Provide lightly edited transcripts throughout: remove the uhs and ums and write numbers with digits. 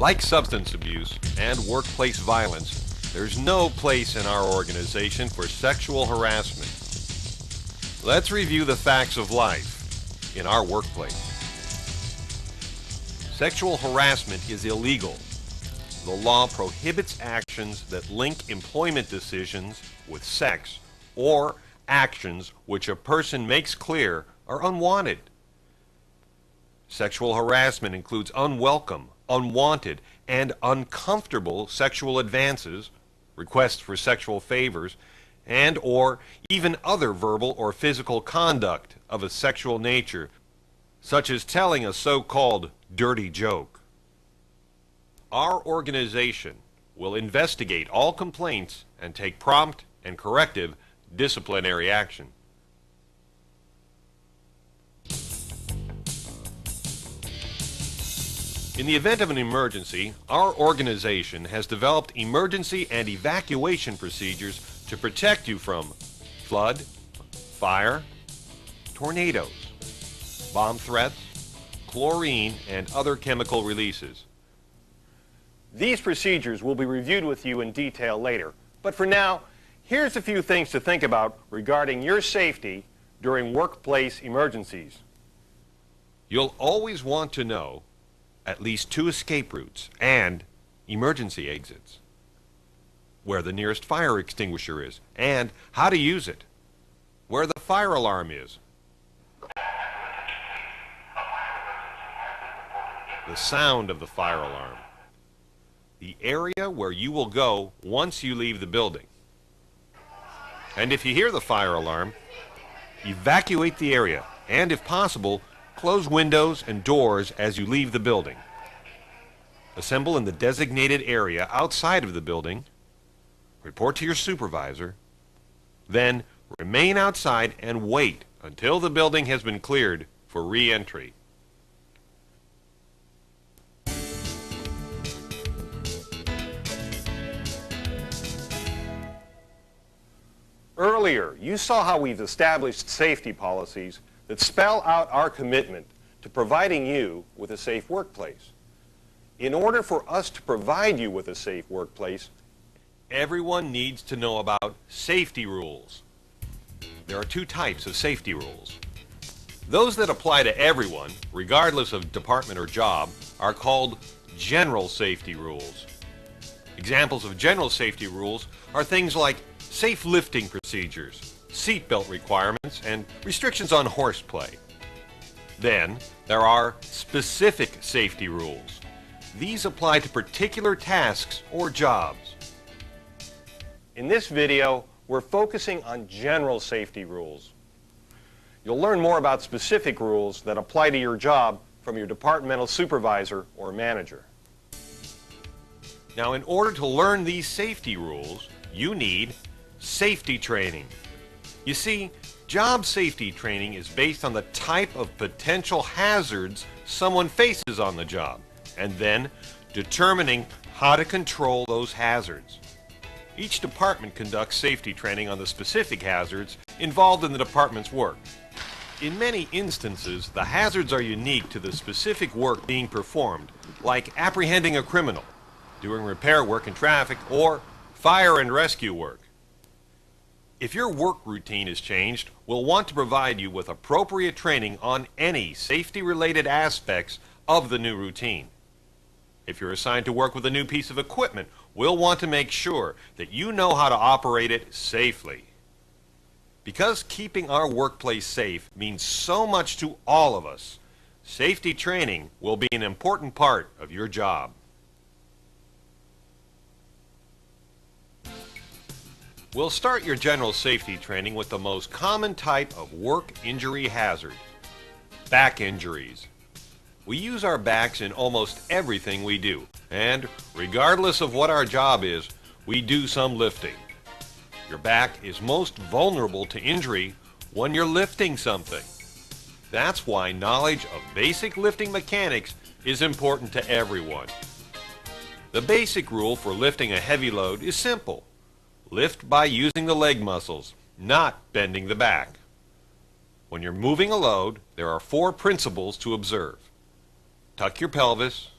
Like substance abuse and workplace violence, there's no place in our organization for sexual harassment. Let's review the facts of life in our workplace. Sexual harassment is illegal. The law prohibits actions that link employment decisions with sex or actions which a person makes clear are unwanted. Sexual harassment includes unwelcome, unwanted, and uncomfortable sexual advances, requests for sexual favors, and or even other verbal or physical conduct of a sexual nature, such as telling a so-called dirty joke. Our organization will investigate all complaints and take prompt and corrective disciplinary action. In the event of an emergency, our organization has developed emergency and evacuation procedures to protect you from flood, fire, tornadoes, bomb threats, chlorine, and other chemical releases. These procedures will be reviewed with you in detail later, but for now, here's a few things to think about regarding your safety during workplace emergencies. You'll always want to know at least 2 escape routes and emergency exits, where the nearest fire extinguisher is, and how to use it, where the fire alarm is, the sound of the fire alarm, the area where you will go once you leave the building. And if you hear the fire alarm, evacuate the area, and if possible, close windows and doors as you leave the building. Assemble in the designated area outside of the building, report to your supervisor, then remain outside and wait until the building has been cleared for re-entry. Earlier, you saw how we've established safety policies that spell out our commitment to providing you with a safe workplace. In order for us to provide you with a safe workplace, everyone needs to know about safety rules. There are 2 types of safety rules. Those that apply to everyone, regardless of department or job, are called general safety rules. Examples of general safety rules are things like safe lifting procedures, seatbelt requirements, and restrictions on horseplay. Then, there are specific safety rules. These apply to particular tasks or jobs. In this video, we're focusing on general safety rules. You'll learn more about specific rules that apply to your job from your departmental supervisor or manager. Now, in order to learn these safety rules, you need safety training. You see, job safety training is based on the type of potential hazards someone faces on the job, and then determining how to control those hazards. Each department conducts safety training on the specific hazards involved in the department's work. In many instances, the hazards are unique to the specific work being performed, like apprehending a criminal, doing repair work in traffic, or fire and rescue work. If your work routine is changed, we'll want to provide you with appropriate training on any safety-related aspects of the new routine. If you're assigned to work with a new piece of equipment, we'll want to make sure that you know how to operate it safely. Because keeping our workplace safe means so much to all of us, safety training will be an important part of your job. We'll start your general safety training with the most common type of work injury hazard, back injuries. We use our backs in almost everything we do, and regardless of what our job is, we do some lifting. Your back is most vulnerable to injury when you're lifting something. That's why knowledge of basic lifting mechanics is important to everyone. The basic rule for lifting a heavy load is simple. Lift by using the leg muscles, not bending the back. When you're moving a load, there are 4 principles to observe. Tuck your pelvis,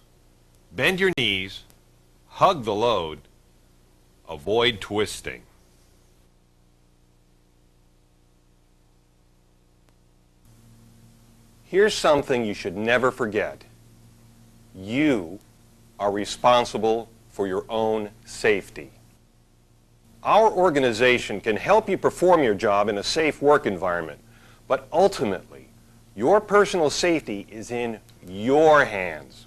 Bend your knees, hug the load, avoid twisting. Here's something you should never forget. You are responsible for your own safety. Our organization can help you perform your job in a safe work environment, but ultimately, your personal safety is in your hands.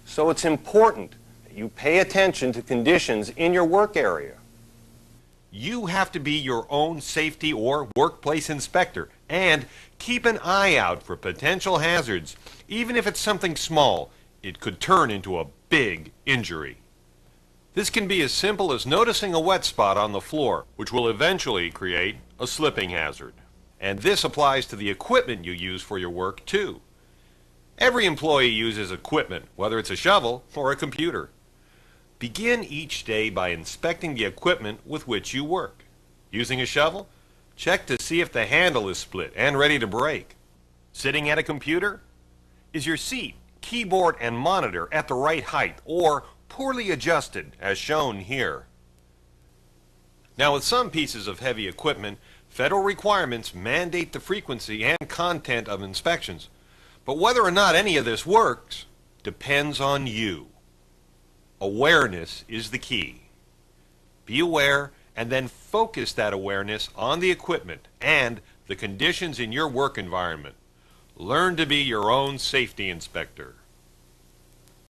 So it's important that you pay attention to conditions in your work area. You have to be your own safety or workplace inspector and keep an eye out for potential hazards. Even if it's something small, it could turn into a big injury. This can be as simple as noticing a wet spot on the floor, which will eventually create a slipping hazard. And this applies to the equipment you use for your work too. Every employee uses equipment, whether it's a shovel or a computer. Begin each day by inspecting the equipment with which you work. Using a shovel? Check to see if the handle is split and ready to break. Sitting at a computer? Is your seat, keyboard, and monitor at the right height or poorly adjusted as shown here? Now, with some pieces of heavy equipment, federal requirements mandate the frequency and content of inspections. But whether or not any of this works depends on you. Awareness is the key. Be aware and then focus that awareness on the equipment and the conditions in your work environment. Learn to be your own safety inspector.